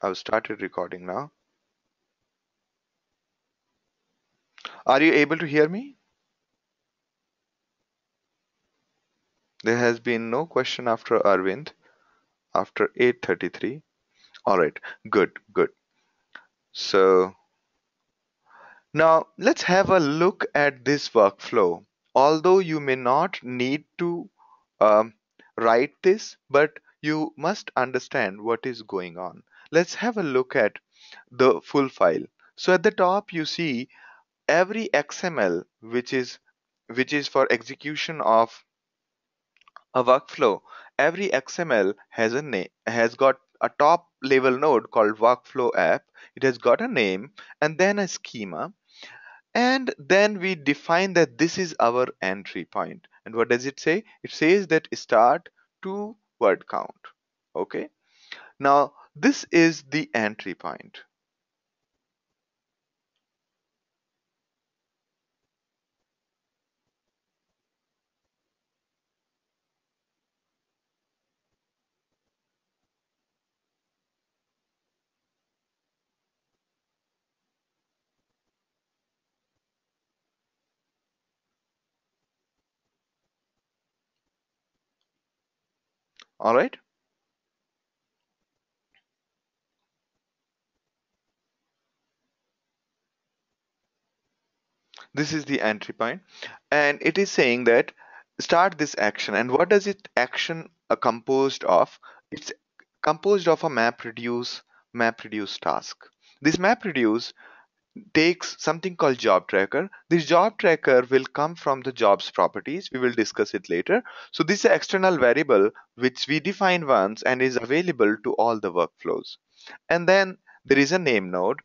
I've started recording now. Are you able to hear me? There has been no question after Arvind after 8:33. All right, good, good. So now let's have a look at this workflow. Although you may not need to um, write this, but you must understand what is going on. Let's have a look at the full file. So at the top you see every XML which is for execution of a workflow. Every XML has a name, has got a top level node called workflow app. It has got a name and then a schema, and then we define that this is our entry point. And what does it say? It says that start to word count. Okay, now this is the entry point. All right, this is the entry point, and it is saying that start this action. And what does it action composed of? It's composed of a map reduce task. This map reduce takes something called job tracker. This job tracker will come from the jobs properties. We will discuss it later. So this is an external variable which we define once and is available to all the workflows. And then there is a name node.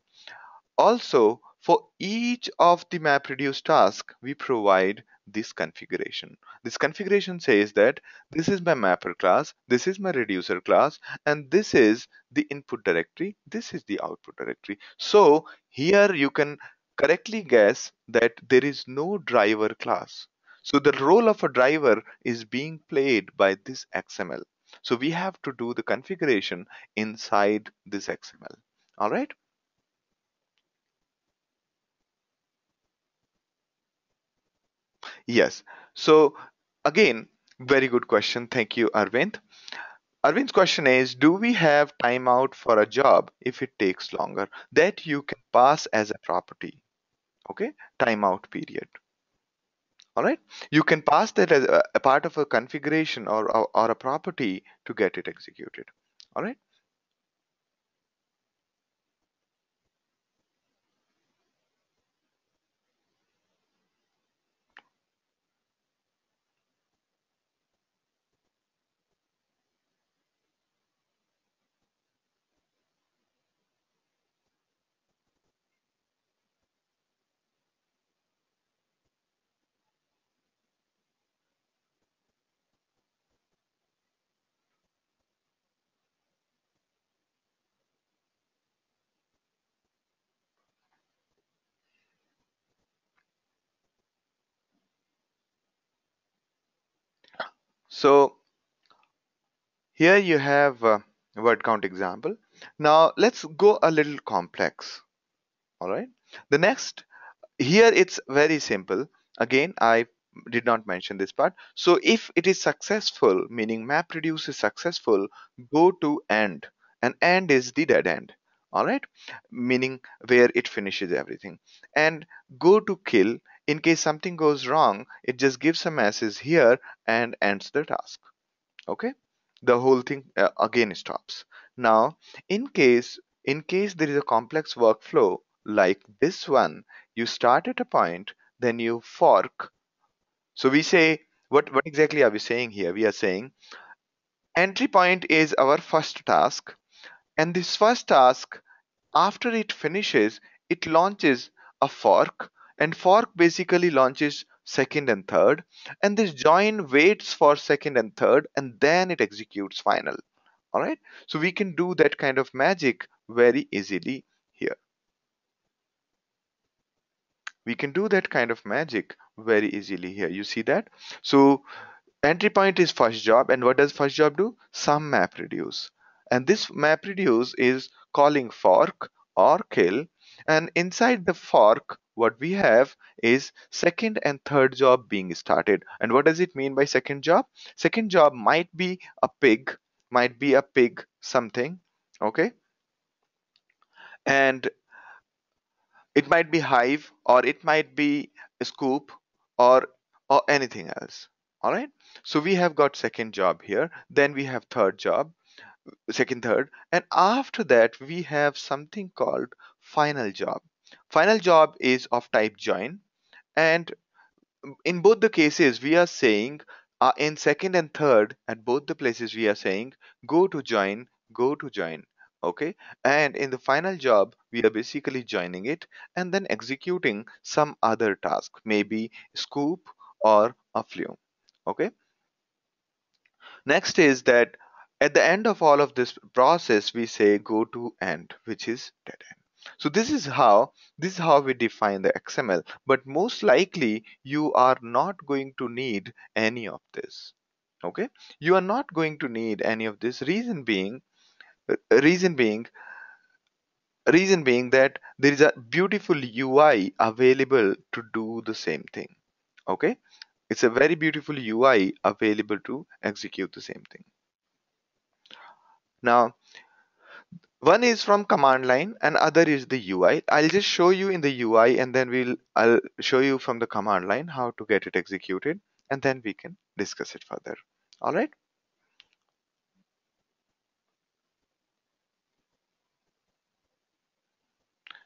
Also, for each of the MapReduce task, we provide this configuration. This configuration says that this is my mapper class, this is my reducer class, and this is the input directory, this is the output directory. So here you can correctly guess that there is no driver class. So the role of a driver is being played by this XML. So we have to do the configuration inside this XML. All right. Yes. So again, very good question. Thank you, Arvind. Arvind's question is, do we have timeout for a job if it takes longer? That you can pass as a property. Okay, timeout period. All right. You can pass that as a part of a configuration or a property to get it executed. All right. So here you have a word count example. Now let's go a little complex. All right. The next here it's very simple. Again, I did not mention this part. So if it is successful, meaning MapReduce is successful, go to end, and end is the dead end. All right, meaning where it finishes everything. And go to kill. In case something goes wrong, it just gives a message here and ends the task. Okay, the whole thing again stops. Now in case there is a complex workflow like this one, you start at a point, then you fork. So we say, what exactly are we saying here? We are saying entry point is our first task, and this first task, after it finishes, it launches a fork, and fork basically launches second and third, and this join waits for second and third, and then it executes final. All right, so we can do that kind of magic very easily here. We can do that kind of magic very easily here. You see that? So entry point is first job, and what does first job do? Some map reduce. And this MapReduce is calling fork or kill. And inside the fork, what we have is second and third job being started. And what does it mean by second job? Second job might be a pig something, okay? And it might be hive, or it might be a scoop, or anything else. All right. So we have got second job here. Then we have third job, second, third, and after that we have something called final job. Final job is of type join, and in both the cases we are saying in second and third at both the places we are saying go to join, okay. And in the final job we are basically joining it and then executing some other task, maybe scoop or a flume, okay. Next is that at the end of all of this process we say go to end, which is dead end. So this is how we define the XML, but most likely you are not going to need any of this. Okay, you are not going to need any of this. Reason being that there is a beautiful UI available to do the same thing. Okay, it's a very beautiful UI available to execute the same thing. Now, one is from command line and other is the UI. I'll just show you in the UI and then I'll show you from the command line how to get it executed and then we can discuss it further. All right.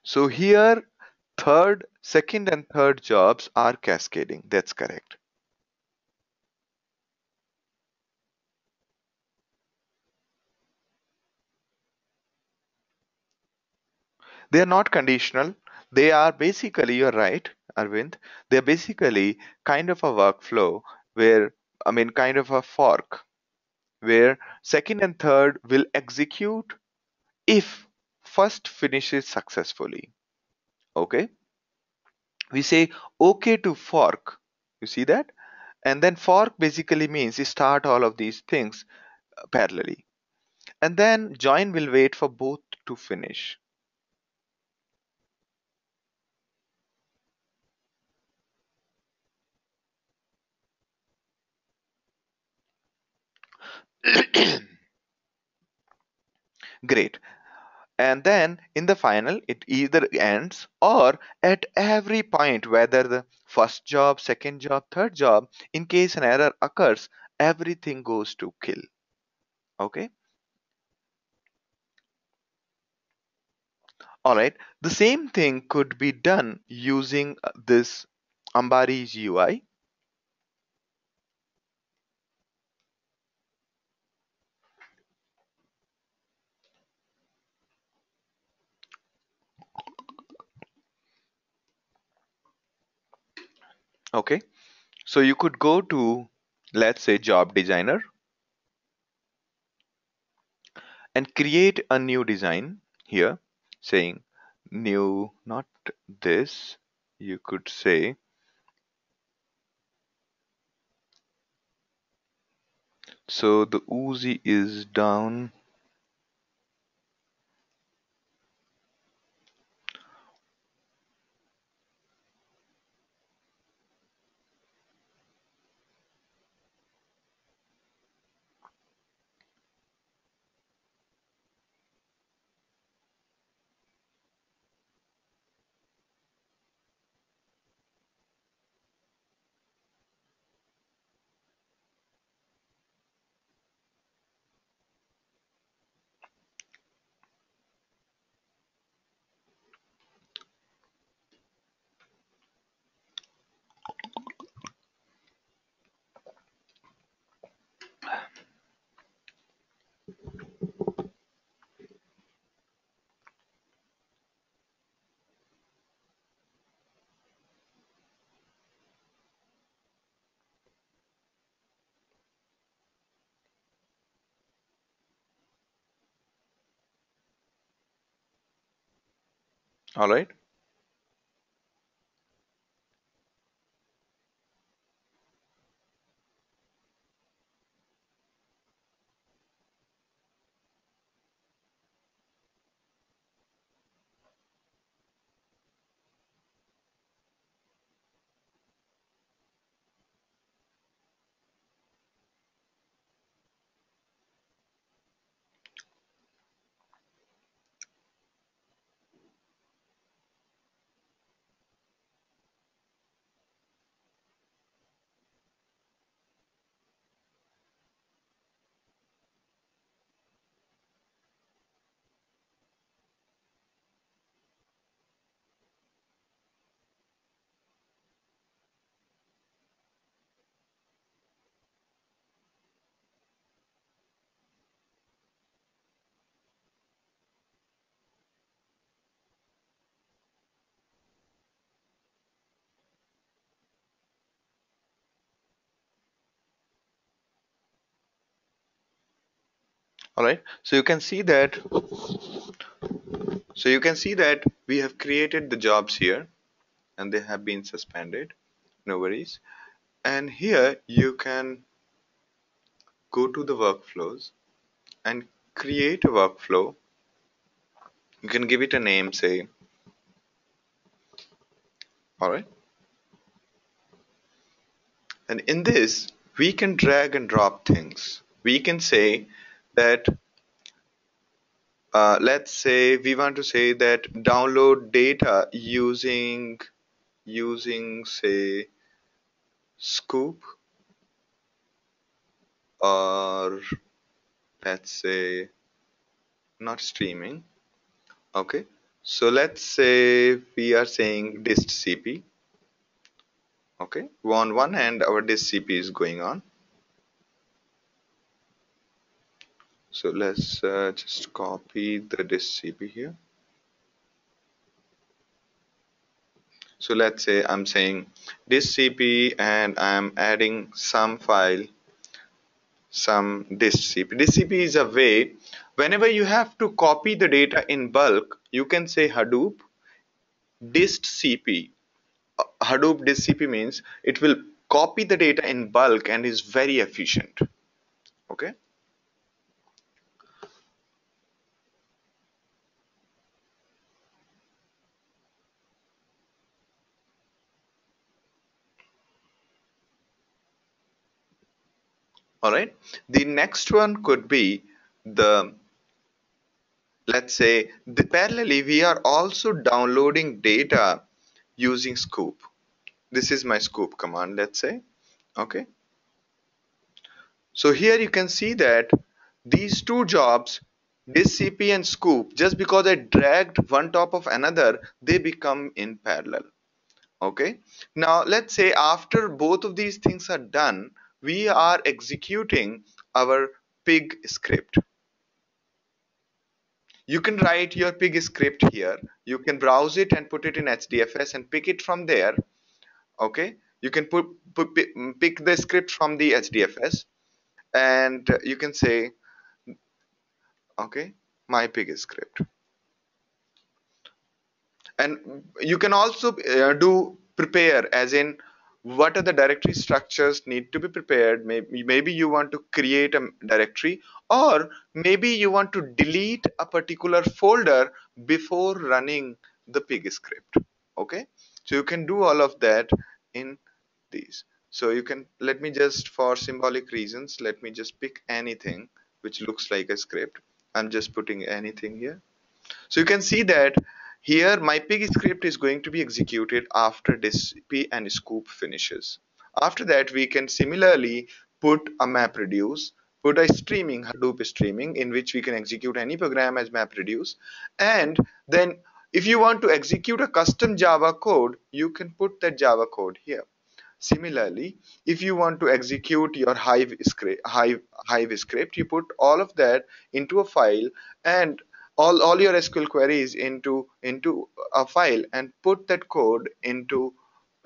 So here second and third jobs are cascading. That's correct. They are not conditional. They are basically, you're right, Arvind. They're basically kind of a workflow where, I mean, kind of a fork where second and third will execute if first finishes successfully. Okay, we say okay to fork, you see that, and then fork basically means you start all of these things parallelly, and then join will wait for both to finish. Great. And then in the final it either ends or at every point, whether the first job, second job, third job, in case an error occurs, everything goes to kill. Okay. All right, the same thing could be done using this Ambari's UI. Okay, so you could go to, let's say, job designer and create a new design here, saying new, not this. You could say, so the Uzi is down. All right. All right. So you can see that we have created the jobs here and they have been suspended. No worries. And here you can go to the workflows and create a workflow. You can give it a name, say, all right. And in this, we can drag and drop things. We can say that, let's say we want to say that download data using say Scoop, or let's say not streaming. Okay. So let's say we are saying dist cp. Okay. On one hand, our dist cp is going on. So let's just copy the dist cp here. So let's say I'm saying dist cp and I'm adding some file, some dist cp. Dist cp is a way whenever you have to copy the data in bulk, you can say Hadoop dist cp. Hadoop dist cp means it will copy the data in bulk and is very efficient. Okay. All right. The next one could be the, let's say, the parallelly we are also downloading data using Scoop. This is my Scoop command, let's say. Okay. So here you can see that these two jobs, this CP and Scoop, just because I dragged one top of another, they become in parallel. Okay. Now let's say after both of these things are done, we are executing our pig script. You can write your pig script here. You can browse it and put it in HDFS and pick it from there. Okay. You can pick the script from the HDFS and you can say, okay, my pig script. And you can also do prepare, as in what are the directory structures need to be prepared. Maybe you want to create a directory, or maybe you want to delete a particular folder before running the pig script. Okay, so you can do all of that in these. So you can, let me just, for symbolic reasons, let me just pick anything which looks like a script. I'm just putting anything here. So you can see that here my pig script is going to be executed after DSP and scoop finishes. After that, we can similarly put a MapReduce, put a streaming, Hadoop streaming, in which we can execute any program as MapReduce. And then if you want to execute a custom Java code, you can put that Java code here. Similarly, if you want to execute your Hive script, you put all of that into a file, and all your SQL queries into a file, and put that code into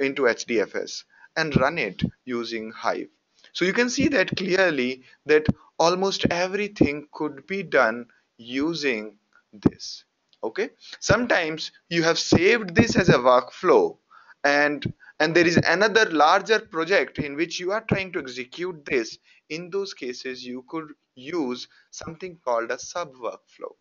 HDFS and run it using Hive. So you can see that clearly that almost everything could be done using this. Okay. Sometimes you have saved this as a workflow, and there is another larger project in which you are trying to execute this. In those cases, you could use something called a sub workflow.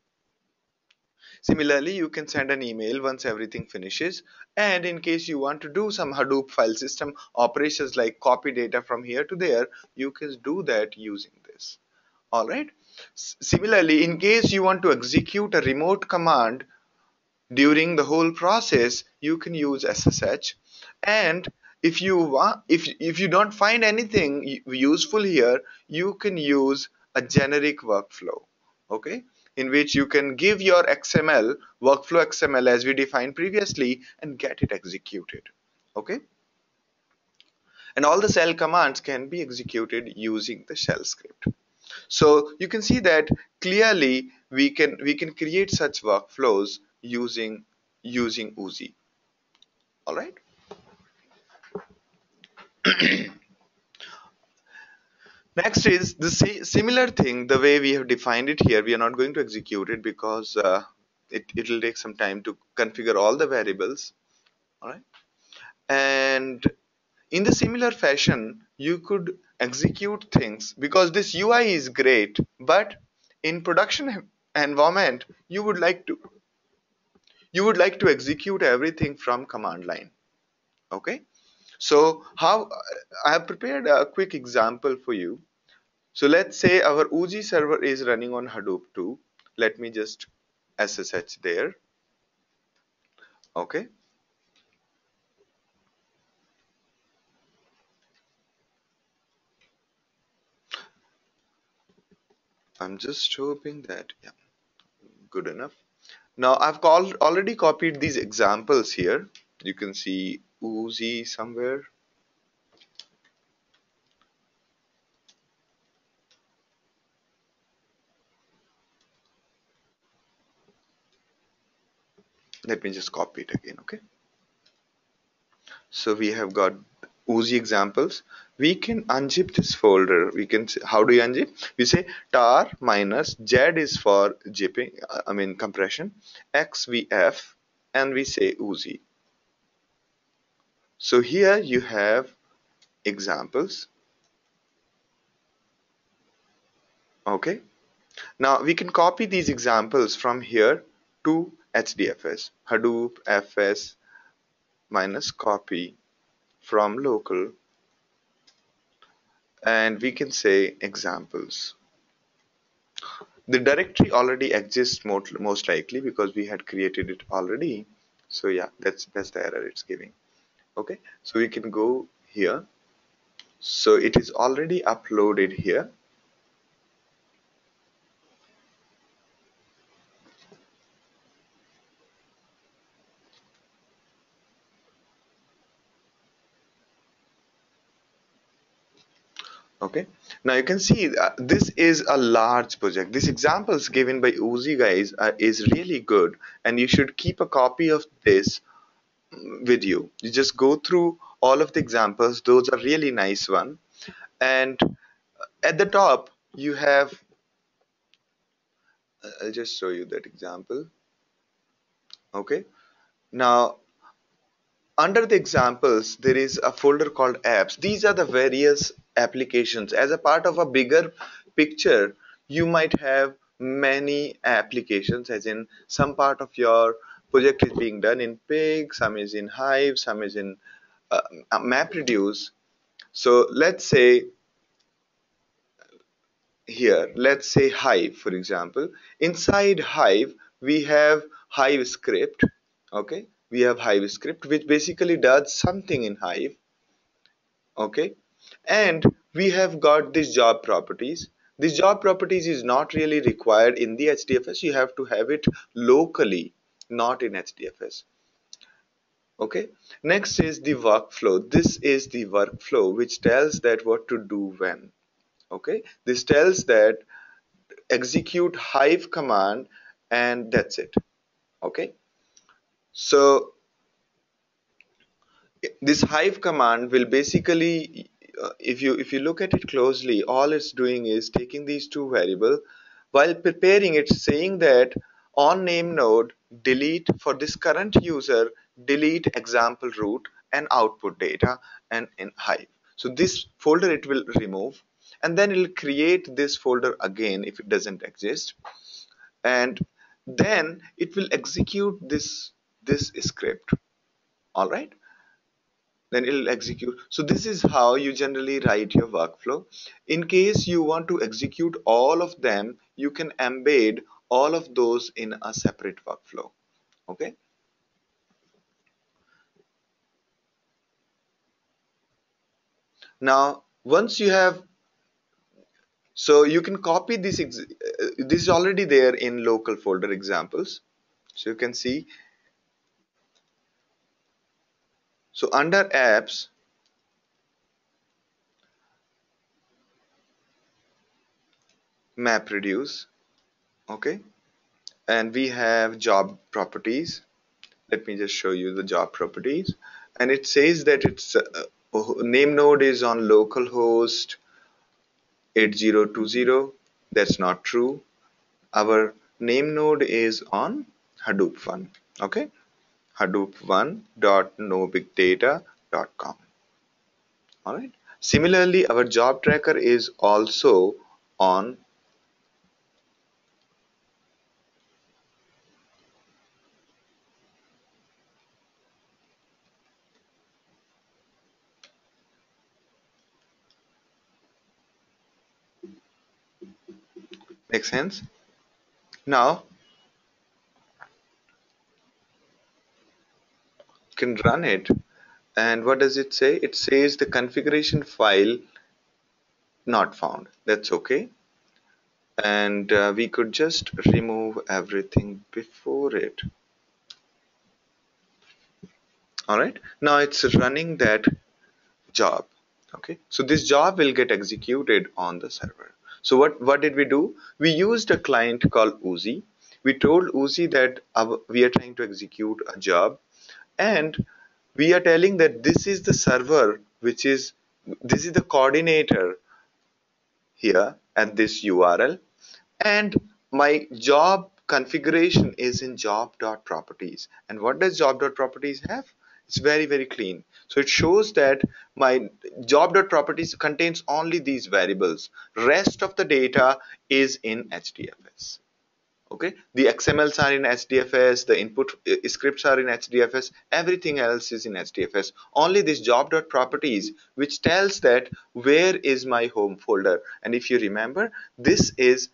Similarly, you can send an email once everything finishes, and in case you want to do some Hadoop file system operations like copy data from here to there, you can do that using this. All right. Similarly, in case you want to execute a remote command during the whole process, you can use SSH. And if you don't find anything useful here, you can use a generic workflow. Okay, in which you can give your XML workflow XML as we defined previously and get it executed. Okay, and all the shell commands can be executed using the shell script. So you can see that clearly we can create such workflows using Oozie. All right. Next is the similar thing, the way we have defined it here. We are not going to execute it because it will take some time to configure all the variables. All right. And in the similar fashion, you could execute things because this UI is great, but in production environment, you would like to execute everything from command line. Okay. So how I have prepared a quick example for you. So let's say our UG server is running on Hadoop too. Let me just SSH there. Okay. I'm just hoping that, yeah, good enough. Now already copied these examples here. You can see Uzi somewhere. Let me just copy it again. Okay. So we have got Uzi examples. We can unzip this folder. We can say, how do you unzip? We say tar minus Z is for zipping, I mean compression, XVF, and we say Uzi. So here you have examples. Okay. Now we can copy these examples from here to HDFS. Hadoop fs minus copy from local, and we can say examples. The directory already exists most likely because we had created it already. So yeah, that's the error it's giving. Okay, so we can go here. So it is already uploaded here. Okay, now you can see this is a large project. This examples given by Uzi guys is really good, and you should keep a copy of this with you. You just go through all of the examples. Those are really nice one. And at the top you have, I'll just show you that example. Okay, now under the examples there is a folder called apps. These are the various applications. As a part of a bigger picture, you might have many applications, as in some part of your project is being done in pig, some is in hive, some is in MapReduce. So let's say hive, for example. Inside hive we have hive script. Okay, we have hive script which basically does something in hive. Okay, and we have got these job properties. This job properties is not really required in the HDFS. You have to have it locally, not in HDFS. Okay, next is the workflow. This is the workflow which tells that what to do when. Okay, this tells that execute hive command, and that's it. Okay, so this hive command will basically, if you look at it closely, all it's doing is taking these two variables while preparing it, saying that on name node delete for this current user, delete example root and output data and in hive. So this folder it will remove, and then it will create this folder again if it doesn't exist, and then it will execute this script. All right, then it'll execute. So this is how you generally write your workflow. In case you want to execute all of them, you can embed all of those in a separate workflow. Okay, now once you have, so you can copy this is already there in local folder examples. So you can see, so under apps, MapReduce. Okay, and we have job properties. Let me just show you the job properties, and it says that it's name node is on localhost, 8020. That's not true. Our name node is on Hadoop 1. Okay, hadoop1.nobigdata.com. All right. Similarly, our job tracker is also on. Make sense? Now you can run it. And what does it say? It says the configuration file not found. That's okay. And we could just remove everything before it. All right. Now it's running that job. Okay. So this job will get executed on the server. So what did we do? We used a client called Uzi. We told Uzi that we are trying to execute a job, and we are telling that this is the server, this is the coordinator here at this URL, and my job configuration is in job.properties. And what does job.properties have? It's very clean. So it shows that my job.properties contains only these variables. Rest of the data is in HDFS. Okay, the XMLs are in HDFS, the input scripts are in HDFS, everything else is in HDFS. Only this job.properties, which tells that where is my home folder. And if you remember, this is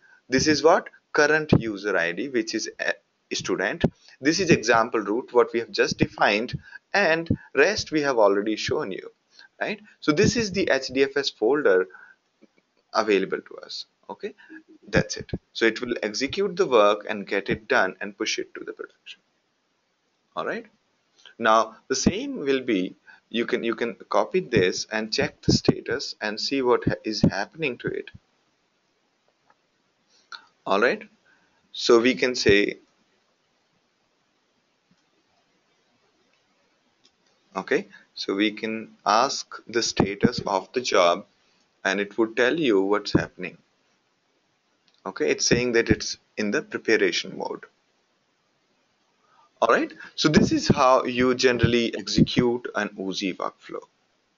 what current user ID, which is a student. This is example root, what we have just defined, and rest we have already shown you, right? So this is the HDFS folder available to us. Okay, that's it. So it will execute the work and get it done and push it to the production. All right. Now the same will be, you can copy this and check the status and see what is happening to it. All right. So we can say, okay, so we can ask the status of the job and it would tell you what's happening. Okay, it's saying that it's in the preparation mode. All right, so this is how you generally execute an Uzi workflow.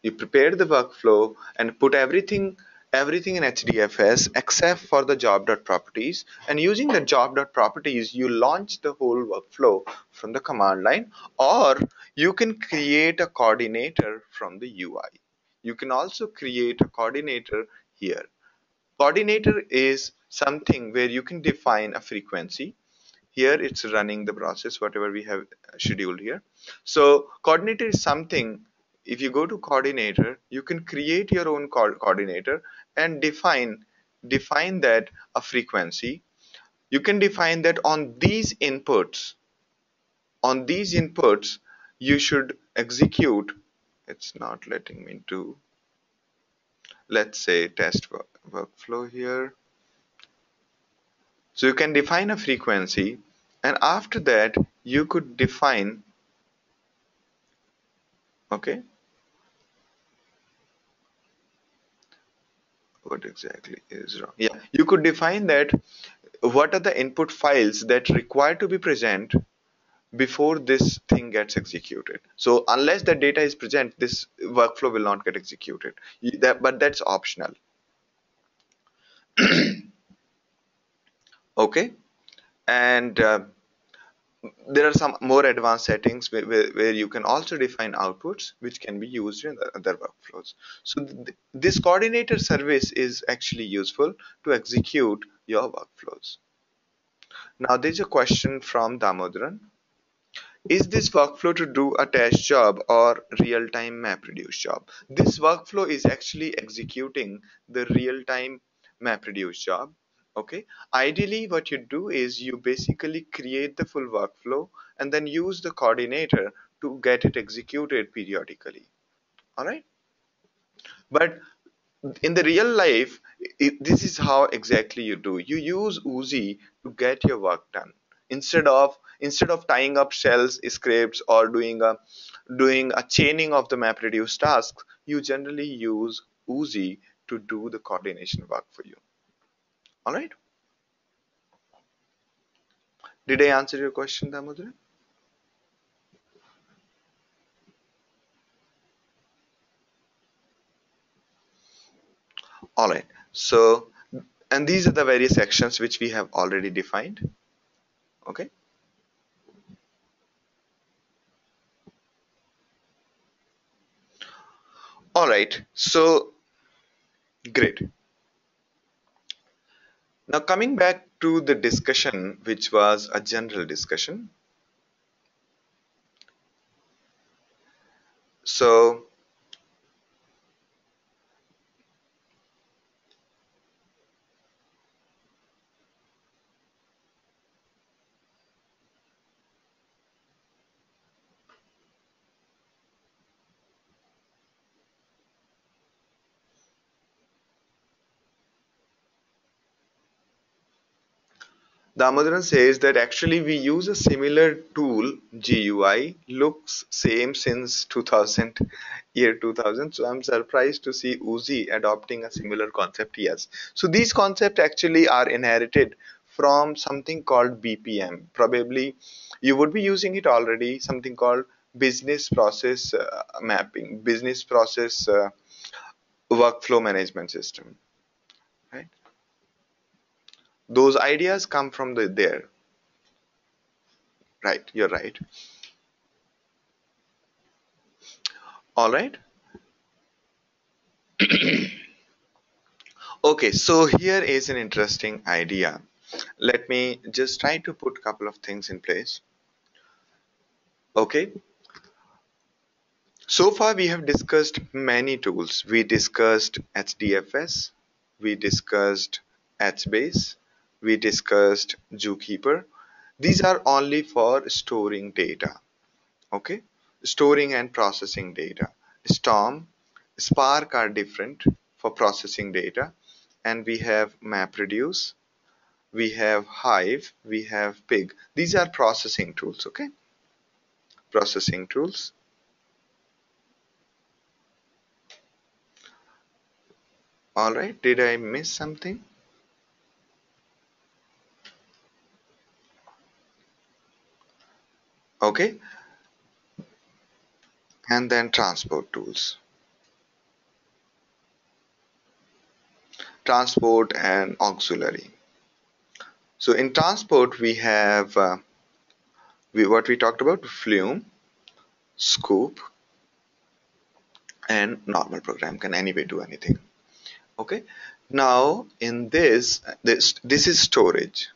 You prepare the workflow and put everything in HDFS except for the job.properties, and using the job.properties you launch the whole workflow from the command line, or you can create a coordinator from the UI. You can also create a coordinator here. Coordinator is something where you can define a frequency. Here it's running the process whatever we have scheduled here. So coordinator is something, if you go to coordinator you can create your own coordinator and define that a frequency. You can define that on these inputs you should execute. It's not letting me do, let's say, test workflow here. So you can define a frequency, and after that you could define, okay, what exactly is wrong. Yeah, you could define that what are the input files that require to be present before this thing gets executed. So unless the data is present, this workflow will not get executed. But that's optional. Okay, and there are some more advanced settings where you can also define outputs which can be used in the other workflows. So this coordinator service is actually useful to execute your workflows. Now there's a question from Damodaran. Is this workflow to do a test job or real-time MapReduce job? This workflow is actually executing the real-time MapReduce job. Okay. Ideally, what you do is you basically create the full workflow and then use the coordinator to get it executed periodically. All right. But in the real life, this is how exactly you do. You use Uzi to get your work done instead of tying up shells scripts or doing a chaining of the MapReduce tasks. You generally use Uzi to do the coordination work for you. All right. Did I answer your question, Damodar? All right. So, and these are the various sections which we have already defined. Okay. All right. So, great. Now, coming back to the discussion, which was a general discussion. So, Damodaran says that actually we use a similar tool, GUI, looks same since 2000, year 2000. So I'm surprised to see Uzi adopting a similar concept. Yes. So these concepts actually are inherited from something called BPM. Probably you would be using it already, something called business process mapping, business process workflow management system. Right? Those ideas come from there. Right, you're right. All right. Okay, so here is an interesting idea. Let me just try to put a couple of things in place. Okay, so far we have discussed many tools. We discussed HDFS, we discussed HBase, we discussed Zookeeper. These are only for storing data. Okay, storing and processing data. Storm, Spark are different for processing data, and we have MapReduce, we have Hive, we have Pig. These are processing tools. Okay, processing tools. All right, did I miss something? Okay, and then transport tools, transport and auxiliary. So in transport we have what we talked about: Flume, Scoop, and normal program can anyway do anything. Okay, now in this is storage.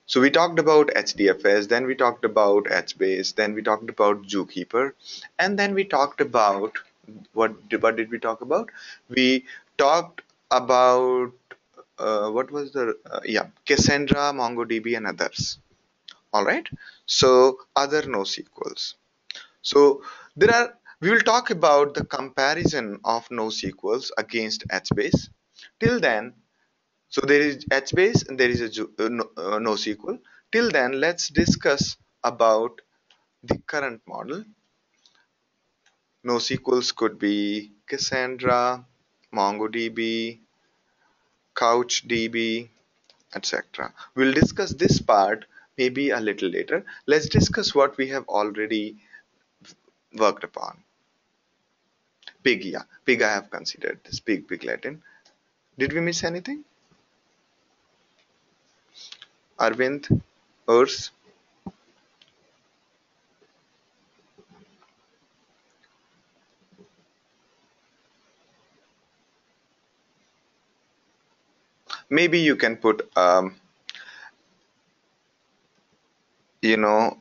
So we talked about HDFS, then we talked about HBase, then we talked about Zookeeper, and then we talked about what did we talk about? We talked about what was the yeah, Cassandra, MongoDB, and others. All right. So other NoSQLs. So there are we will talk about the comparison of NoSQLs against HBase. Till then, so there is HBase and there is a NoSQL. Till then, let's discuss about the current model. NoSQLs could be Cassandra, MongoDB, CouchDB, etc. We'll discuss this part maybe a little later. Let's discuss what we have already worked upon. Pig, yeah, Pig I have considered this. Pig Latin. Did we miss anything? Arvind, Urs? Maybe you can put you know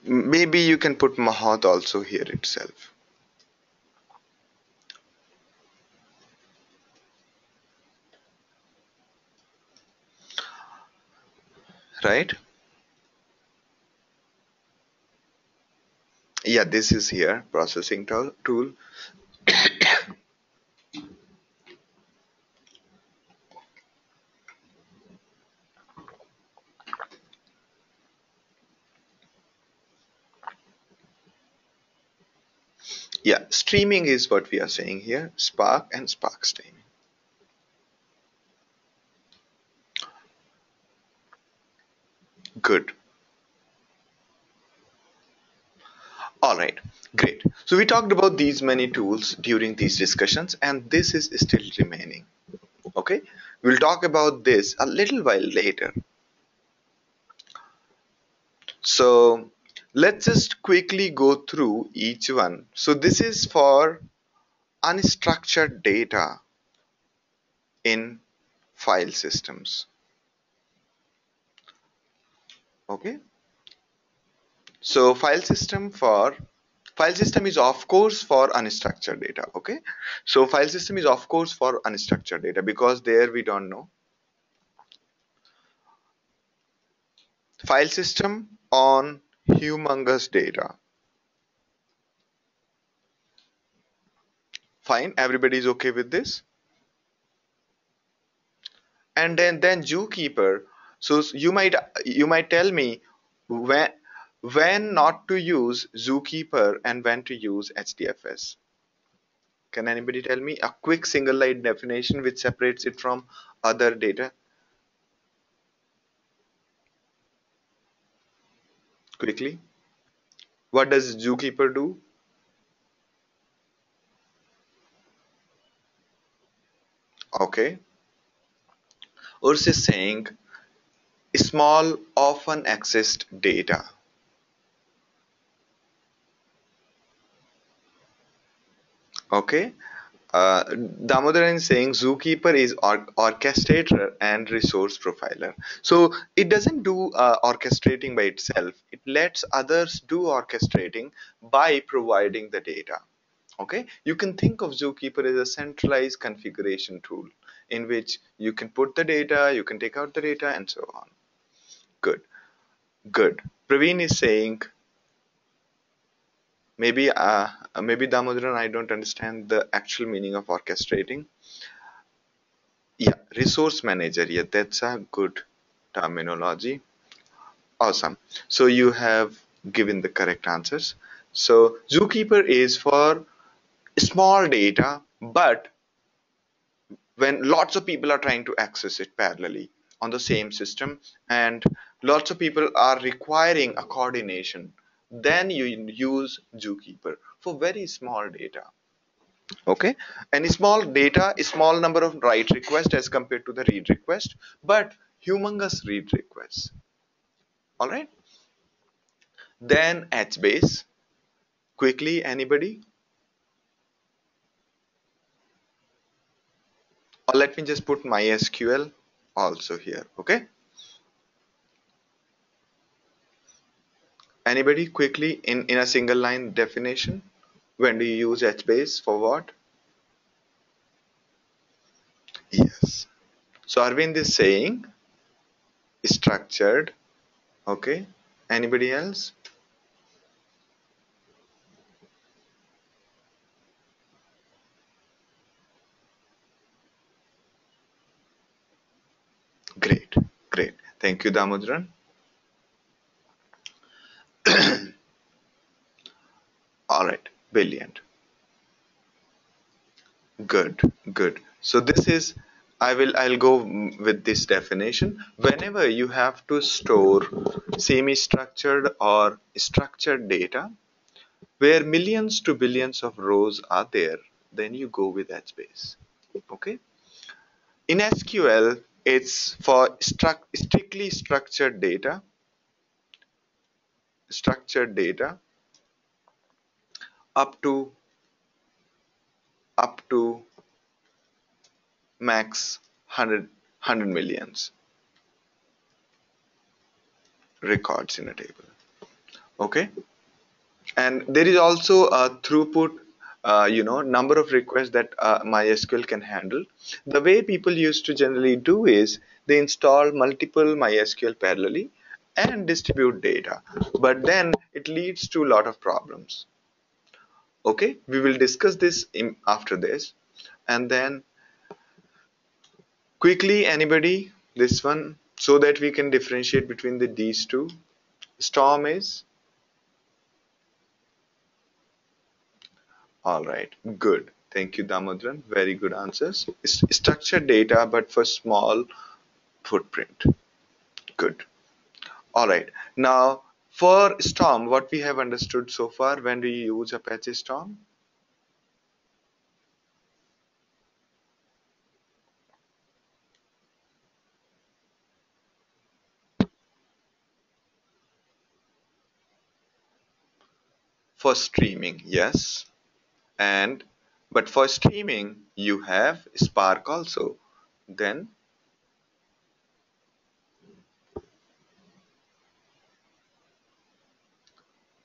maybe you can put Mahad also here itself, right? Yeah, this is here processing tool. Yeah, streaming is what we are saying here, Spark and Spark streaming. Good. All right, great. So we talked about these many tools during these discussions, and this is still remaining. Okay, we'll talk about this a little while later. So let's just quickly go through each one. So this is for unstructured data in file systems. Okay, so file system is of course for unstructured data. Okay, so file system is of course for unstructured data because there we don't know. File system on humongous data. Fine, everybody is okay with this. And then zookeeper. So you might tell me when not to use zookeeper and when to use HDFS. Can anybody tell me a quick single line definition which separates it from other data? Quickly, what does zookeeper do? Okay, Urs is saying small often accessed data. Okay, Damodaran is saying zookeeper is orchestrator and resource profiler. So it doesn't do orchestrating by itself. It lets others do orchestrating by providing the data. Okay, you can think of zookeeper as a centralized configuration tool in which you can put the data, you can take out the data, and so on. Good, good. Praveen is saying maybe Damodaran, I don't understand the actual meaning of orchestrating. Yeah, resource manager. Yeah, that's a good terminology. Awesome. So you have given the correct answers. So Zookeeper is for small data, but when lots of people are trying to access it parallelly on the same system and lots of people are requiring a coordination, then you use Zookeeper for very small data. Okay, and small data, a small number of write requests as compared to the read request, but humongous read requests. All right, then HBase. Quickly, anybody? Or let me just put MySQL also here. Okay, anybody quickly in a single line definition? When do you use HBase for what? Yes. So Arvind is saying structured. Okay, anybody else? Great, great. Thank you, Damodaran. All right, brilliant. Good, good. So this is, I'll go with this definition. Whenever you have to store semi-structured or structured data where millions to billions of rows are there, then you go with HBase. Okay. In SQL, it's for strictly structured data up to up to max 100 millions records in a table. Okay. And there is also a throughput, number of requests that MySQL can handle. The way people used to generally do is they install multiple MySQL parallelly and distribute data, but then it leads to a lot of problems. Okay, we will discuss this after this. And then quickly, anybody, this one, so that we can differentiate between these two. Storm is All right, good. Thank you, Damodran. Very good answers. Structured data, but for small footprint. Good. All right. Now, for Storm, what we have understood so far when we use Apache Storm? For streaming, yes. And but for streaming, you have Spark also. Then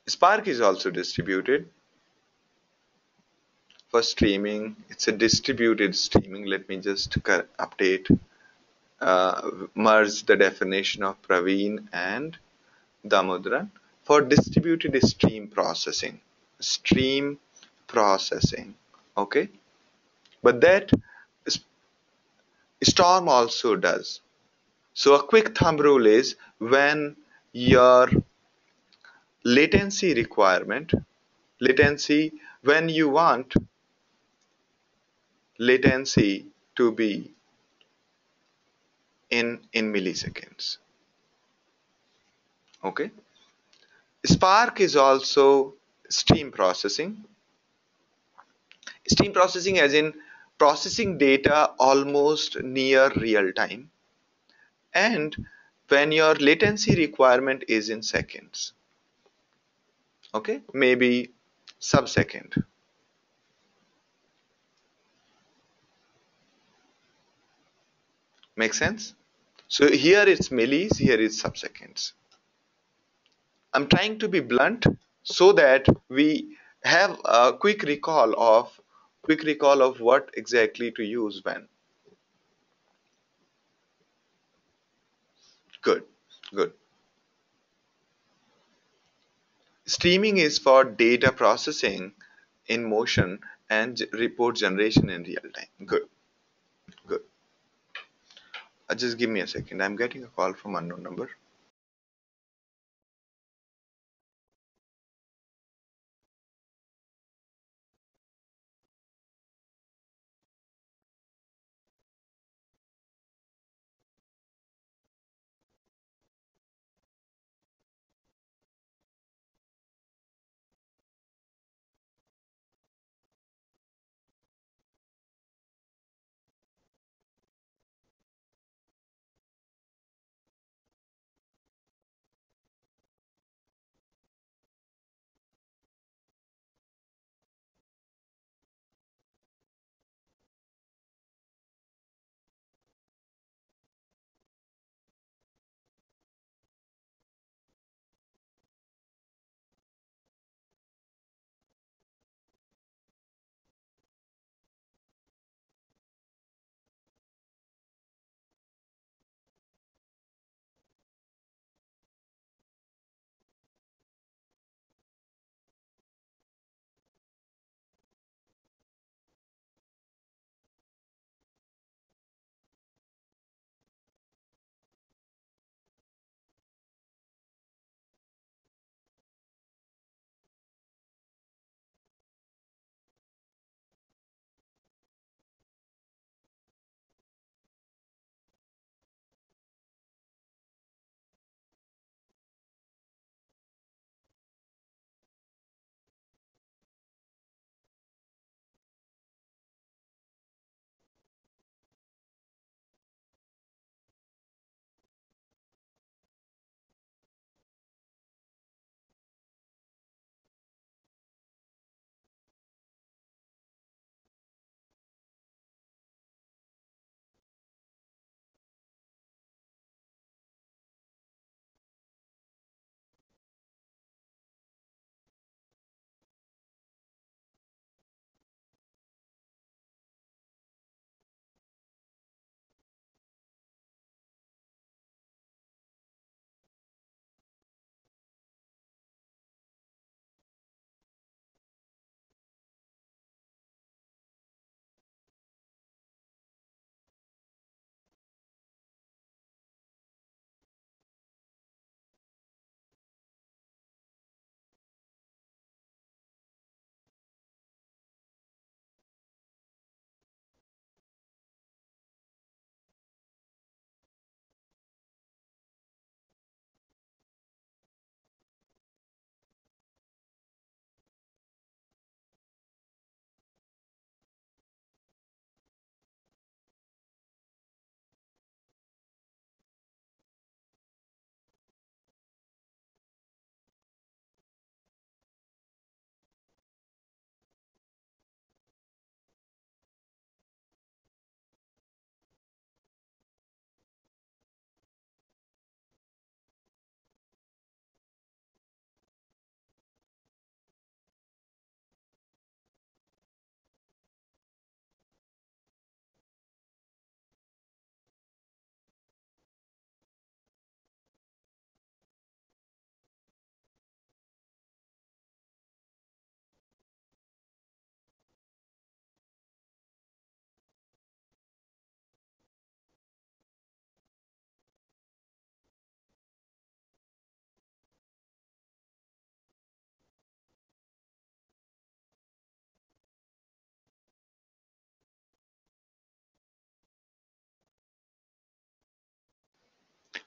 Spark is also distributed. For streaming, it's a distributed streaming. Let me just update, merge the definition of Praveen and Damodran. For distributed stream processing. Stream processing. Okay. But that Storm also does. So a quick thumb rule is when your latency requirement, latency, when you want latency to be in milliseconds. Okay. Spark is also stream processing. Stream processing as in processing data almost near real time, and when your latency requirement is in seconds. Okay, maybe sub-second. Make sense? So here it's millis, here is sub-seconds. I'm trying to be blunt so that we have a quick recall of what exactly to use when. Good, good. Streaming is for data processing in motion and report generation in real time. Good, good. Just give me a second. I'm getting a call from unknown number.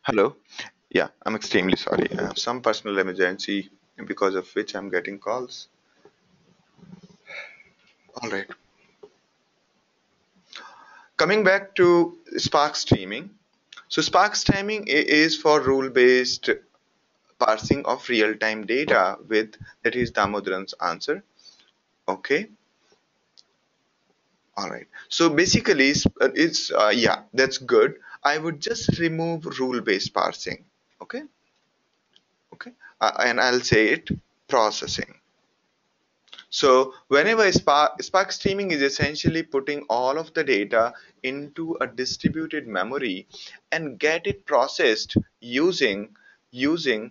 Hello. Yeah, I'm extremely sorry. I have some personal emergency because of which I'm getting calls. All right. Coming back to Spark streaming. So Spark streaming is for rule-based parsing of real-time data with that is Damodaran's answer. Okay. All right. So basically, it's yeah, that's good. I would just remove rule-based parsing. Okay. Okay. And I'll say it processing. So whenever Spark streaming is essentially putting all of the data into a distributed memory and get it processed using really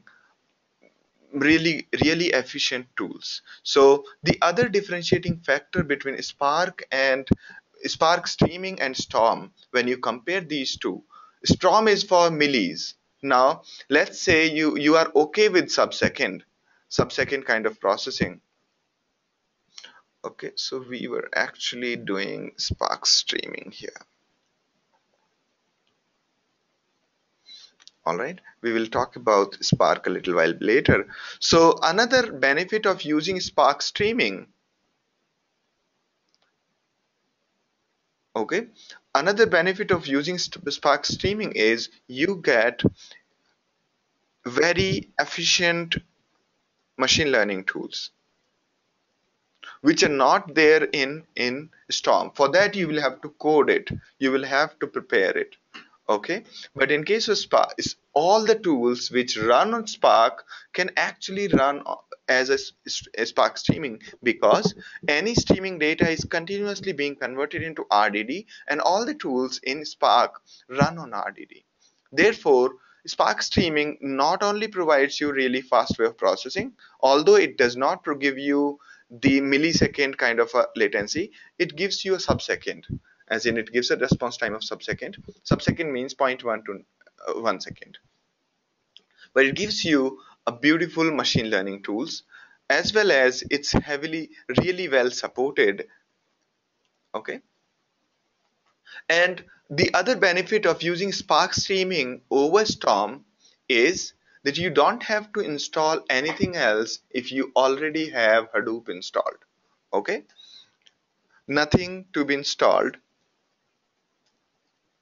efficient tools. So the other differentiating factor between Spark streaming and Storm, when you compare these two, Storm is for millis. Now let's say you are okay with sub-second kind of processing. Okay, so we were actually doing Spark streaming here. All right, we will talk about Spark a little while later. So another benefit of using Spark streaming, okay, another benefit of using Spark streaming is you get very efficient machine learning tools, which are not there in Storm. For that, you will have to code it. You will have to prepare it. Okay, but in case of Spark, all the tools which run on Spark can actually run as a Spark streaming, because any streaming data is continuously being converted into RDD, and all the tools in Spark run on RDD. Therefore, Spark streaming not only provides you really fast way of processing, although it does not give you the millisecond kind of a latency, it gives you a sub-second, as in it gives a response time of sub-second. Sub-second means zero point 0.1 to 1 second. But it gives you a beautiful machine learning tools, as well as it's really well supported. Okay. And the other benefit of using Spark streaming over Storm is that you don't have to install anything else if you already have Hadoop installed. Okay. Nothing to be installed.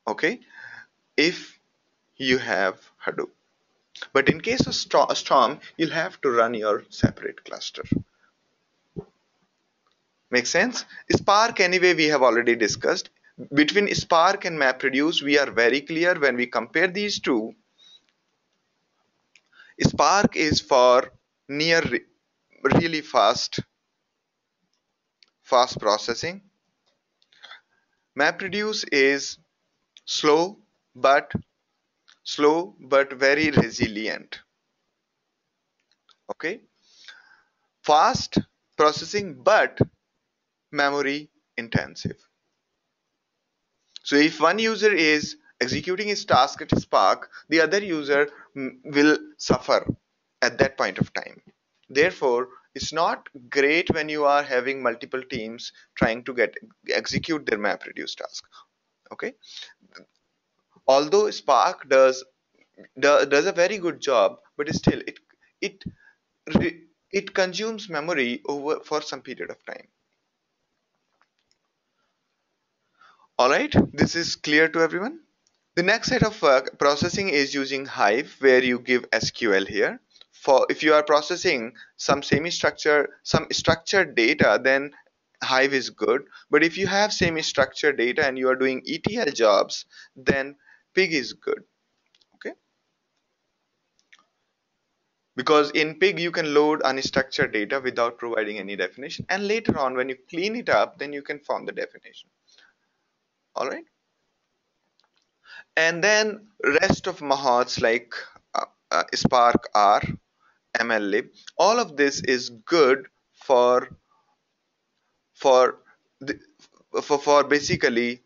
Okay. If you have Hadoop. But in case of Storm, you'll have to run your separate cluster. Make sense? Spark, anyway, we have already discussed. Between Spark and MapReduce, we are very clear when we compare these two. Spark is for near really fast processing. MapReduce is slow but very resilient. Okay, fast processing but memory intensive. So if one user is executing his task at Spark, the other user will suffer at that point of time. Therefore, it's not great when you are having multiple teams trying to execute their MapReduce task. Okay, although Spark does a very good job, but still it it consumes memory over for some period of time. All right, this is clear to everyone. The next set of processing is using Hive, where you give SQL here. For if you are processing some structured data, then Hive is good. But if you have semi-structured data and you are doing ETL jobs, then Pig is good. Okay, because in Pig you can load unstructured data without providing any definition, and later on when you clean it up, then you can form the definition. All right, and then rest of Mahots like Spark R, MLlib, all of this is good for for the, for basically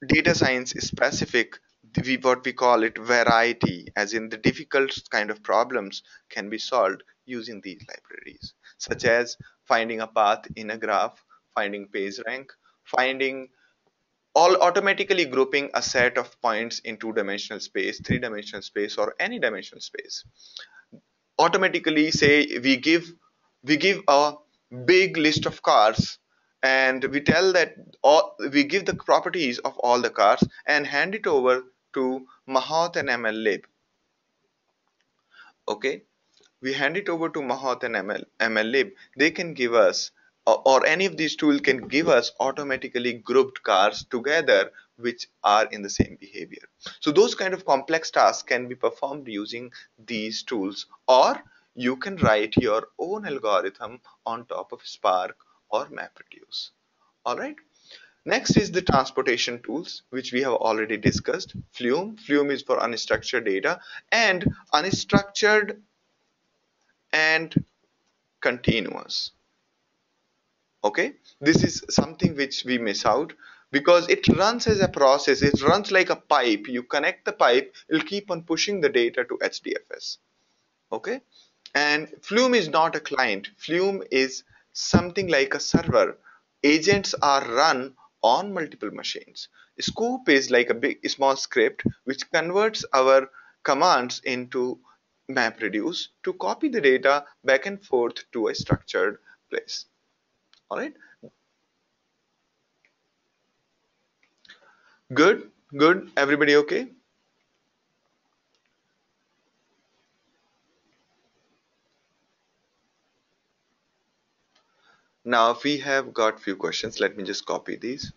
data science specific, what we call it variety, as in the difficult kind of problems can be solved using these libraries, such as finding a path in a graph, finding page rank, finding all automatically grouping a set of points in two-dimensional space, three-dimensional space, or any dimensional space. Automatically say we give a big list of cars, and we tell that we give the properties of all the cars and hand it over to Mahat and ML. Okay, we hand it over to Mahat and MLlib. They can give us, or any of these tools can give us automatically grouped cars together which are in the same behavior. So those kind of complex tasks can be performed using these tools, or you can write your own algorithm on top of Spark or MapReduce. All right. Next is the transportation tools, which we have already discussed. Flume. Flume is for unstructured data, and unstructured and continuous. Okay, this is something which we miss out because it runs as a process. It runs like a pipe. You connect the pipe, it'll keep on pushing the data to HDFS. Okay, and Flume is not a client. Flume is something like a server. Agents are run on multiple machines. Scoop is like a big small script which converts our commands into MapReduce to copy the data back and forth to a structured place. All right, good, good. Everybody okay? Now, if we have got few questions, let me just copy these.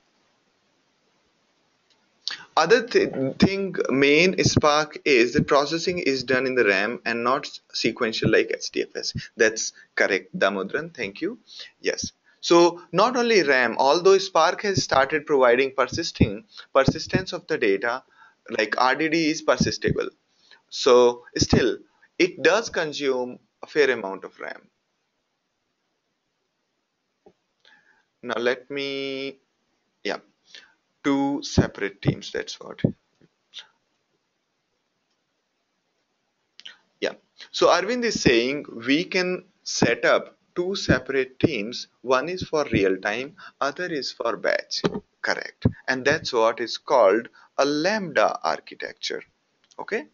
Other thing main Spark is the processing is done in the RAM and not sequential like HDFS. That's correct, Damodran. Thank you. Yes. So not only RAM, although Spark has started providing persistence of the data, like RDD is persistable. So still, it does consume a fair amount of RAM. Now let me, yeah, two separate teams. That's what. Yeah. So Arvind is saying we can set up two separate teams. One is for real time, other is for batch. Correct. And that's what is called a Lambda architecture. Okay.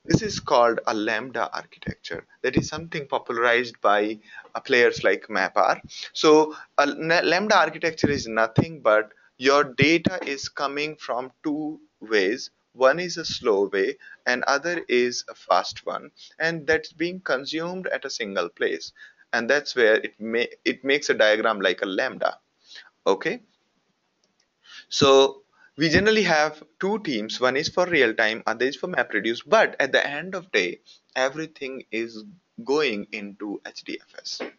This is called a Lambda architecture. That is something popularized by players like MapR. So a Lambda architecture is nothing but your data is coming from two ways. One is a slow way and other is a fast one, and that's being consumed at a single place. And that's where it makes a diagram like a lambda. Okay. So we generally have two teams. One is for real time, other is for MapReduce. But at the end of day, everything is going into HDFS.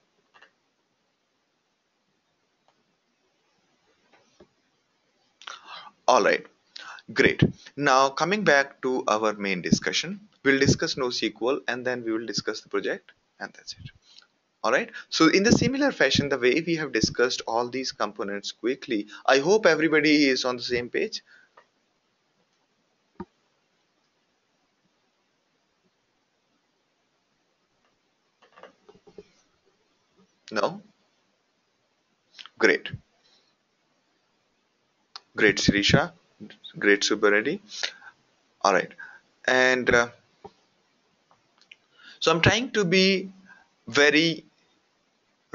All right, great. Now coming back to our main discussion, we'll discuss NoSQL and then we will discuss the project, and that's it. All right. So in the similar fashion, the way we have discussed all these components quickly, I hope everybody is on the same page. No? Great. Great, Sirisha. Great, Subbareddy. All right. And so I'm trying to be very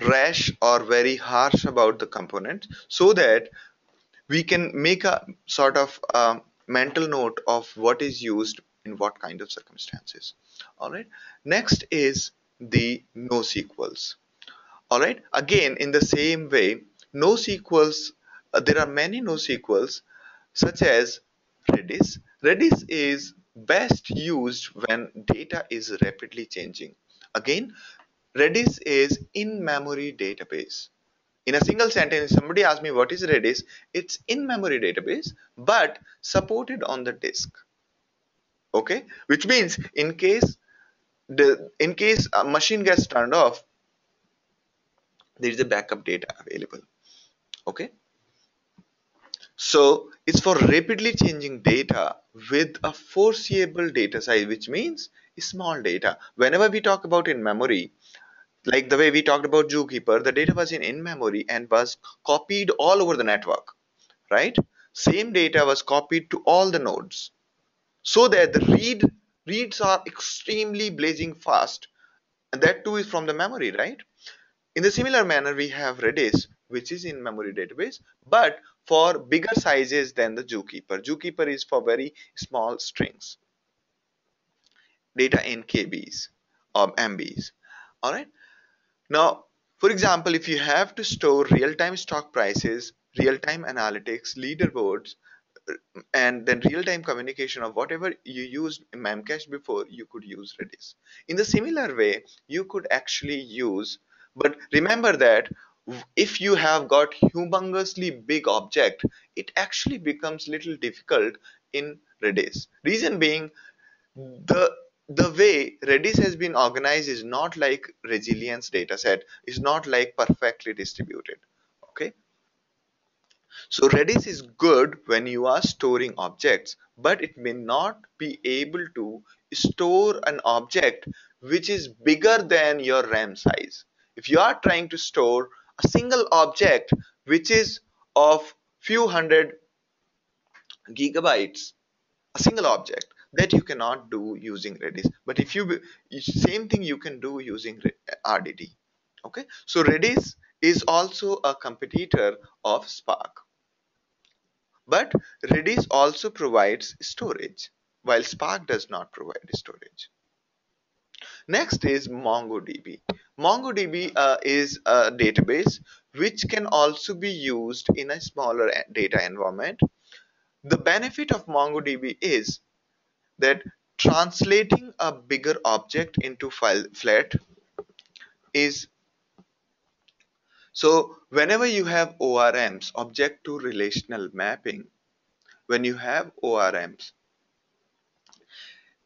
rash or very harsh about the component so that we can make a sort of mental note of what is used in what kind of circumstances. All right. Next is the NoSQLs. All right. Again, in the same way, NoSQLs, there are many NoSQLs such as Redis. Redis is best used when data is rapidly changing. Again, Redis is in-memory database. In a single sentence, somebody asked me what is Redis. It's in-memory database, but supported on the disk. Okay, which means in case a machine gets turned off, there is a backup data available. Okay, so it's for rapidly changing data with a foreseeable data size, which means small data. Whenever we talk about in memory, like the way we talked about Zookeeper, the data was in memory and was copied all over the network, right? same data was copied to all the nodes, so that the reads are extremely blazing fast, and that too is from the memory, right? In the similar manner, we have Redis, which is in memory database, but for bigger sizes than the Zookeeper. Zookeeper is for very small strings, data in KBs or MBs. All right. Now, for example, if you have to store real-time stock prices, real-time analytics, leaderboards, and then real-time communication of whatever you used Memcache before, you could use Redis. In the similar way, you could actually use, but remember that if you have got humongously big object, it actually becomes little difficult in Redis. Reason being, the the way Redis has been organized is not like resilience dataset, is not like perfectly distributed. Okay, so Redis is good when you are storing objects, but it may not be able to store an object which is bigger than your RAM size. If you are trying to store a single object which is of few hundred gigabytes, a single object, that you cannot do using Redis. But if you same thing you can do using RDD. Okay, so Redis is also a competitor of Spark. But Redis also provides storage, while Spark does not provide storage. Next is MongoDB. MongoDB is a database which can also be used in a smaller data environment. The benefit of MongoDB is that translating a bigger object into file flat is, so whenever you have ORMs, object to relational mapping, when you have ORMs,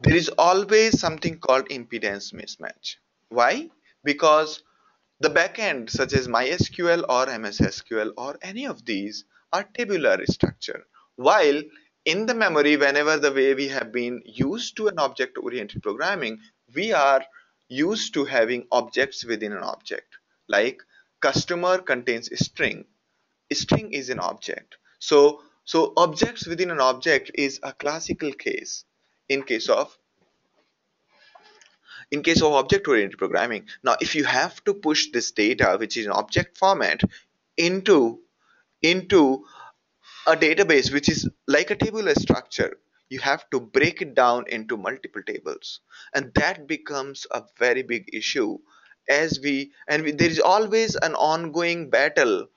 there is always something called impedance mismatch. Why? Because the backend, such as MySQL or MS SQL or any of these, are tabular structure. While in the memory, whenever the way we have been used to an object-oriented programming, we are used to having objects within an object. Like customer contains a string. A string is an object. So objects within an object is a classical case in case of object oriented programming. Now if you have to push this data which is in object format into into a database which is like a tabular structure, you have to break it down into multiple tables, and that becomes a very big issue. There is always an ongoing battle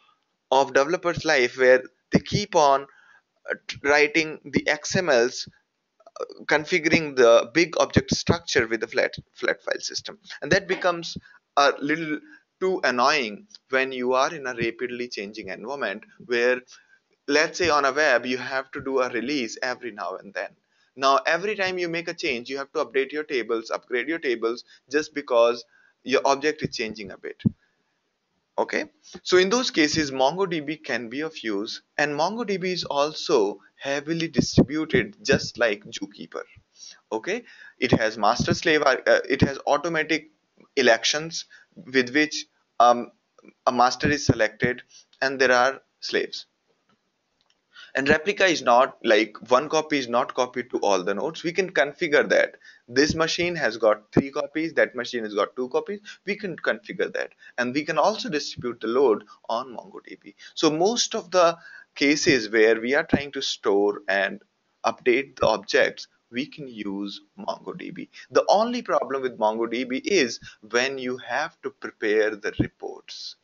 of developers life where they keep on writing the XMLs, configuring the big object structure with the flat file system, and that becomes a little too annoying when you are in a rapidly changing environment where, let's say on a web, you have to do a release every now and then. Now every time you make a change, you have to update your tables, upgrade your tables, just because your object is changing a bit. Okay, so in those cases MongoDB can be of use, and MongoDB is also heavily distributed just like Zookeeper. Okay, it has master slave, it has automatic elections with which a master is selected and there are slaves. And replica is not like one copy is not copied to all the nodes. We can configure that this machine has got 3 copies, that machine has got 2 copies. We can configure that, and we can also distribute the load on MongoDB. So most of the cases where we are trying to store and update the objects, we can use MongoDB. The only problem with MongoDB is when you have to prepare the reports.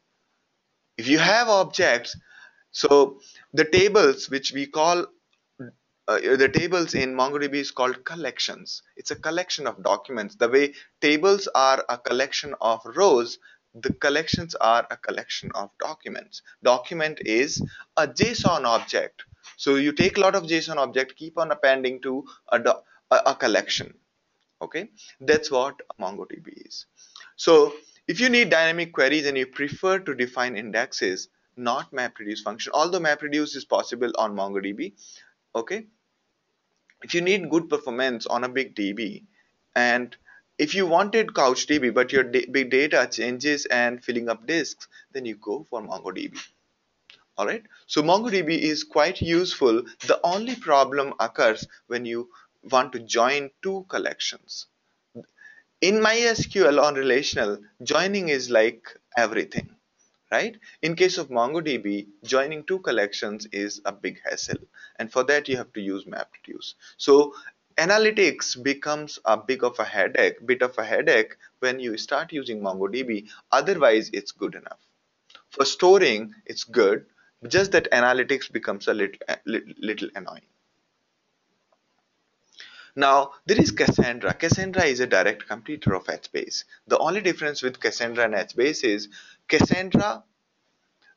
If you have objects, so the tables which we call the tables in MongoDB is called collections. It's a collection of documents. The way tables are a collection of rows, the collections are a collection of documents. Document is a JSON object. So you take a lot of JSON object, keep on appending to a collection. Okay, that's what MongoDB is. So if you need dynamic queries and you prefer to define indexes, not MapReduce function, although MapReduce is possible on MongoDB. Okay, if you need good performance on a big DB, and if you wanted CouchDB but your big data changes and filling up disks, then you go for MongoDB. All right. So MongoDB is quite useful. The only problem occurs when you want to join two collections. In MySQL on relational, joining is like everything, right? In case of MongoDB, joining two collections is a big hassle, and for that you have to use MapReduce. So analytics becomes a bit of a headache when you start using MongoDB. Otherwise, it's good enough. For storing, it's good, just that analytics becomes a little annoying. Now, there is Cassandra. Cassandra is a direct competitor of HBase. The only difference with Cassandra and HBase is Cassandra,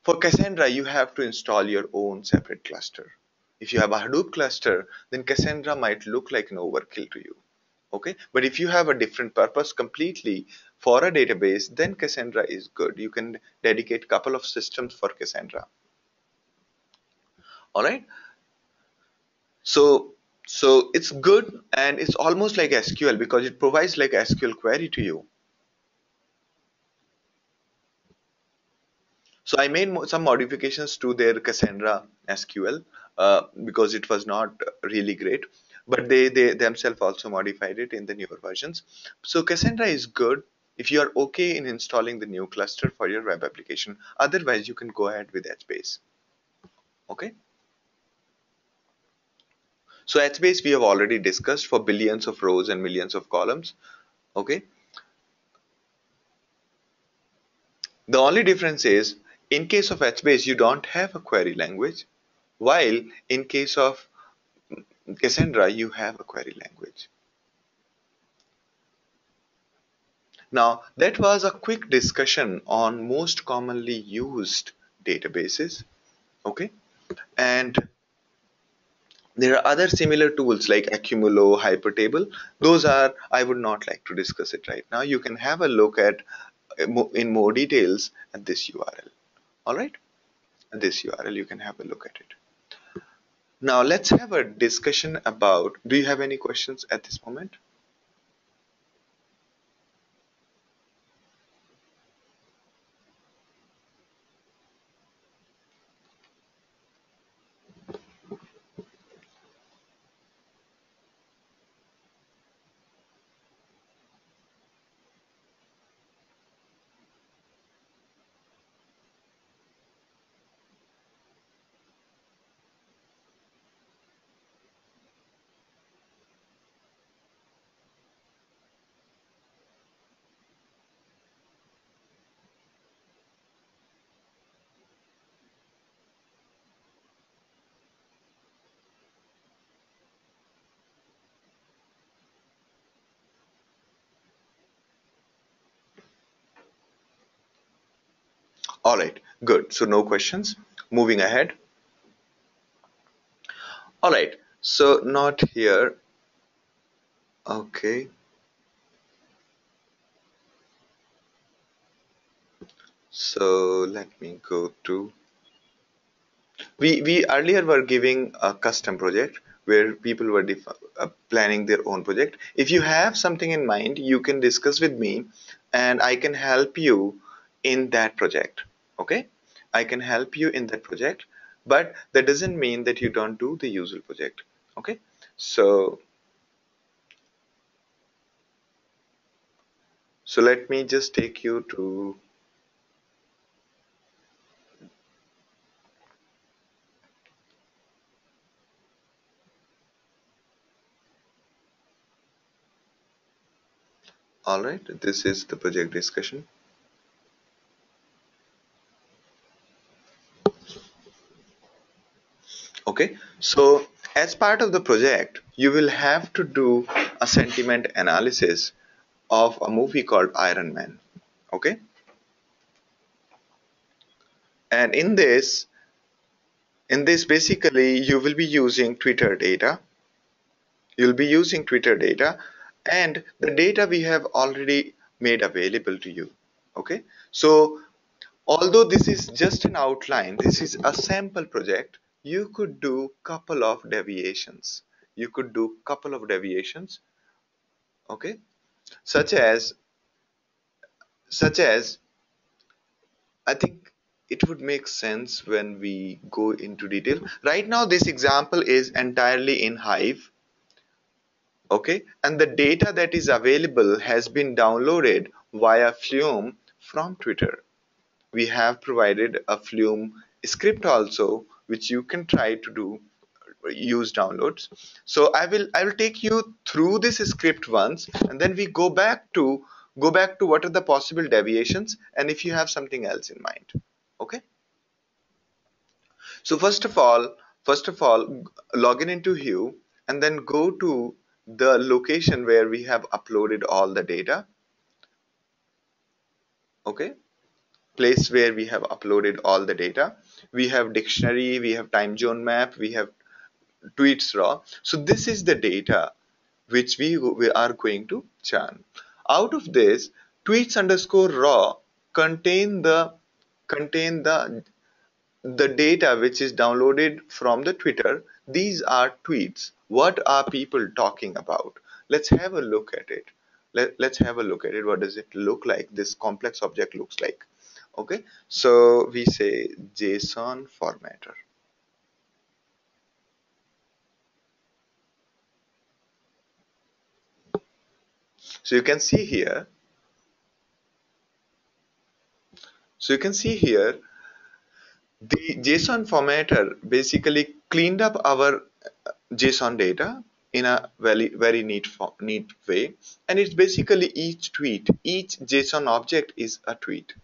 for Cassandra, you have to install your own separate cluster. If you have a Hadoop cluster, then Cassandra might look like an overkill to you. Okay, but if you have a different purpose completely for a database, then Cassandra is good. You can dedicate a couple of systems for Cassandra. All right. So so it's good, and it's almost like SQL because it provides like SQL query to you. So I made some modifications to their Cassandra SQL because it was not really great, but they themselves also modified it in the newer versions. So Cassandra is good if you are okay in installing the new cluster for your web application. Otherwise, you can go ahead with HBase. Okay. So HBase we have already discussed for billions of rows and millions of columns. Okay. The only difference is in case of HBase you don't have a query language, while in case of Cassandra you have a query language. Now that was a quick discussion on most commonly used databases. Okay, and there are other similar tools like Accumulo, Hypertable. Those are, I would not like to discuss it right now. You can have a look at in more details at this URL. All right, at this URL you can have a look at it. Now let's have a discussion about, do you have any questions at this moment? All right, good. So no questions. Moving ahead. All right, so not here. Okay, so let me go to, we earlier were giving a custom project where people were planning their own project. If you have something in mind, you can discuss with me and I can help you in that project. Okay, I can help you in that project, but that doesn't mean that you don't do the usual project. Okay, so let me just take you to, all right, this is the project discussion. Okay, so as part of the project, you will have to do a sentiment analysis of a movie called Iron Man. Okay, and in this basically you will be using Twitter data. You'll be using Twitter data, and the data we have already made available to you. Okay, so although this is just an outline, this is a sample project, you could do couple of deviations. You could do couple of deviations, okay, such as I think. it would make sense when we go into detail. Right now, this example is entirely in Hive, okay, and the data that is available has been downloaded via Flume from Twitter. We have provided a Flume script also, which you can try to do use downloads. So I will take you through this script once, and then we go back to what are the possible deviations, and if you have something else in mind. Okay. So first of all, log in into Hue, and then go to the location where we have uploaded all the data. Okay, place where we have uploaded all the data. We have dictionary, we have time zone map, we have tweets raw. So this is the data which we are going to churn. Out of this, tweets underscore raw contain the data which is downloaded from the Twitter. These are tweets. What are people talking about? Let's have a look at it. Let's have a look at it. What does it look like? This complex object looks like. Okay, so we say JSON formatter. So you can see here. So you can see here the JSON formatter basically cleaned up our JSON data in a very neat way, and it's basically each tweet, each JSON object is a tweet.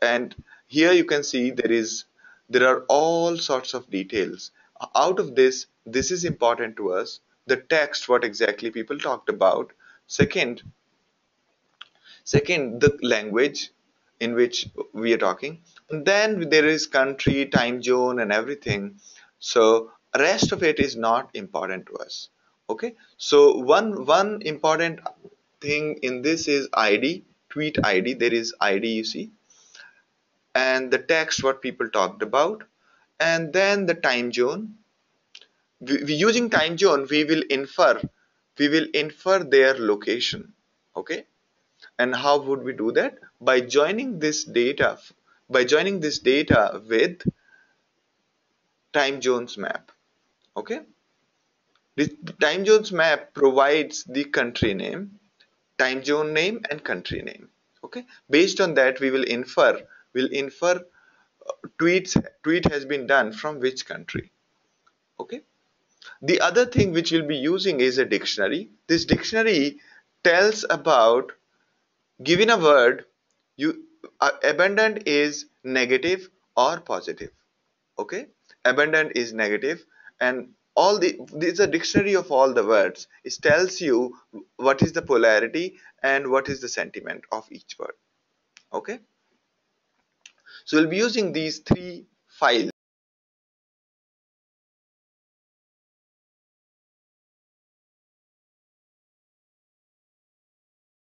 And here you can see there are all sorts of details. Out of this is important to us. The text, what exactly people talked about. Second, the language in which we are talking. And then there is country, time zone, and everything. So rest of it is not important to us. Okay. So one important thing in this is ID, tweet ID. There is ID, you see, and the text what people talked about, and then the time zone. Using time zone, we will infer their location. Okay. And how would we do that? By joining this data with time zones map. Okay. This time zones map provides the country name, time zone name, and country name. Okay. Based on that, we'll infer tweet has been done from which country. Okay. The other thing which we'll be using is a dictionary. This dictionary tells about, given a word, you abundant is negative or positive. Okay, abundant is negative, and this is a dictionary of all the words. It tells you what is the polarity and what is the sentiment of each word. Okay, so we'll be using these three files.